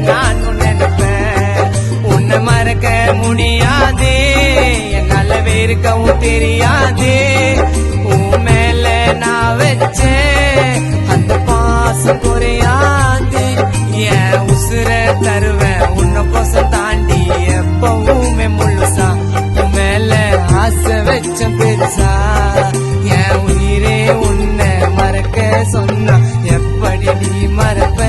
நானும் நினைப்பேன். உன்னை மறக்க முடியாதே, என்னால வெறுக்கவும் தெரியாதே. உன் மேல நான் வச்சேன் அந்த பாசம் குறையாது. என் உசுர தருவேன் உன்னை கோசம் தாண்டி எப்பவுமே முழுசா. உன் மேல ஆசை வச்ச பெருசா. என் உயிரே உன்னை மறக்க சொன்னா எப்படி நீ மறப்ப?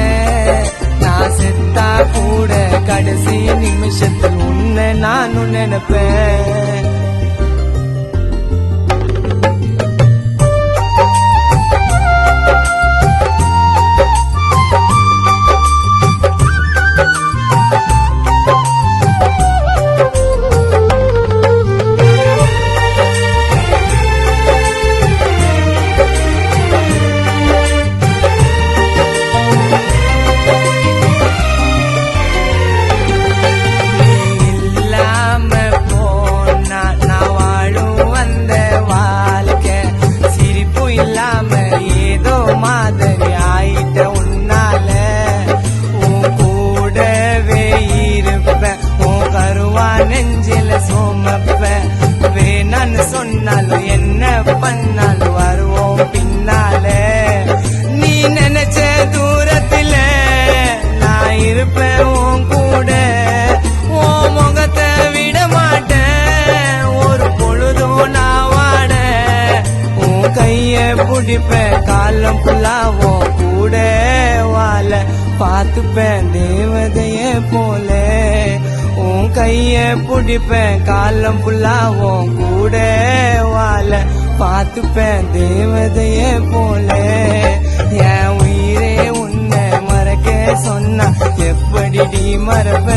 நான் செத்தா கூட கடைசி நிமிஷத்தில் உன்னை நானும் நினைப்பேன். சொன்னாலும் என்ன பண்ணாலும் வருவோம் பின்னால. நீ நினைச்ச தூரத்துல நான் இருப்பேன் உன் கூட. உன் முகத்தை விட மாட்டேன் ஒரு பொழுதும் நான் வாட. உன் கைய பிடிப்பேன் காலம் புல்லாவும் கூட வாழ பார்த்துப்பேன் தேவதைய போல. உன் கைய பிடிப்பேன் காலம் புல்லாவும் கூட வாழ பார்த்துப்பேன் தேவதைய போல. என் உயிரே உன்னை மறக்க சொன்னா எப்படி நீ மறப்ப?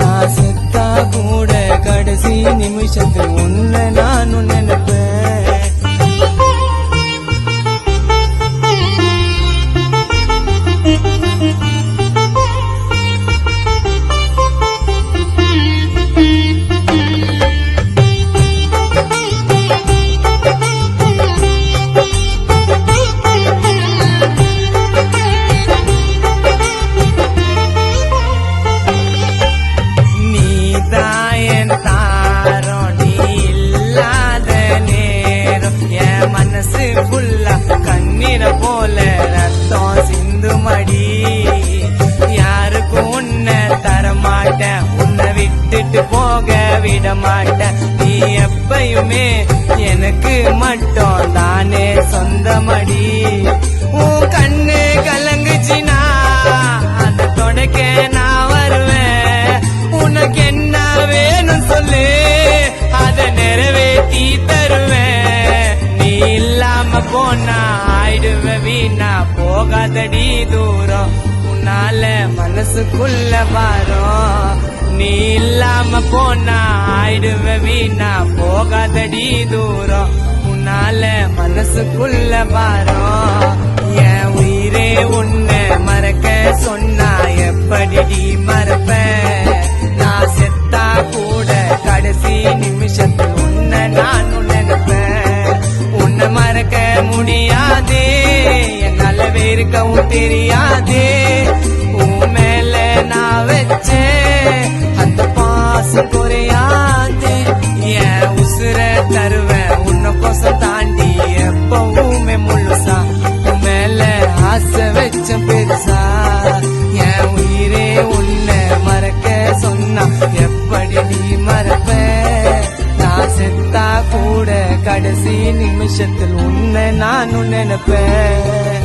நான் செத்தா கூட கடைசி நிமிஷத்தில் உன்னை நானும் நினைப்பேன். கண்ணீர போல ரத்தம் சிந்து மடி. யாருக்கும் உன்னை தரமாட்டேன், உன்னை விட்டுட்டு போக விட மாட்டேன். நீ எப்பயுமே எனக்கு மட்டும் தானே சொந்தமடி. உன் கண்ணு கலங்குச்சினா அதை தொடக்க நான் வருவேன். உனக்கு என்ன வேணும் சொல்லு, அதை நிறைவேற்றி தருவேன். நீ இல்லாம போனா ஆயிடுவ வீணா, போகாதடி தூரம் உன்னால மனசுக்குள்ள வாரம். நீ இல்லாம போனா ஆயிடுவ வீணா, போகாதடி தூரம் உன்னால மனசுக்குள்ள வாரம். என் உயிரே உன்னை மறக்க சொன்னா எப்படி மறப்ப? நான் செத்தா கூட கடைசி நிமிஷத்தில் உன்னை நானும் நினைப்பேன். உன்னை மறக்க முடியாதே, என்னால வெறுக்கவும் தெரியாதே. உன் மேல நான் வச்சேன் அந்த பாசம் குறையாதே. என் உசுர தருவேன் உன்னை கோசம் தாண்டி எப்பவுமே முழுசா. உன் மேல ஆசை வச்ச பெருசா. என் உயிரே உன்னை மறக்க சொன்னா எப்படி நீ மறப்ப? நான் செத்தா கூட கடைசி நிமிஷத்தில் உன்னை நானும் நினைப்பேன்.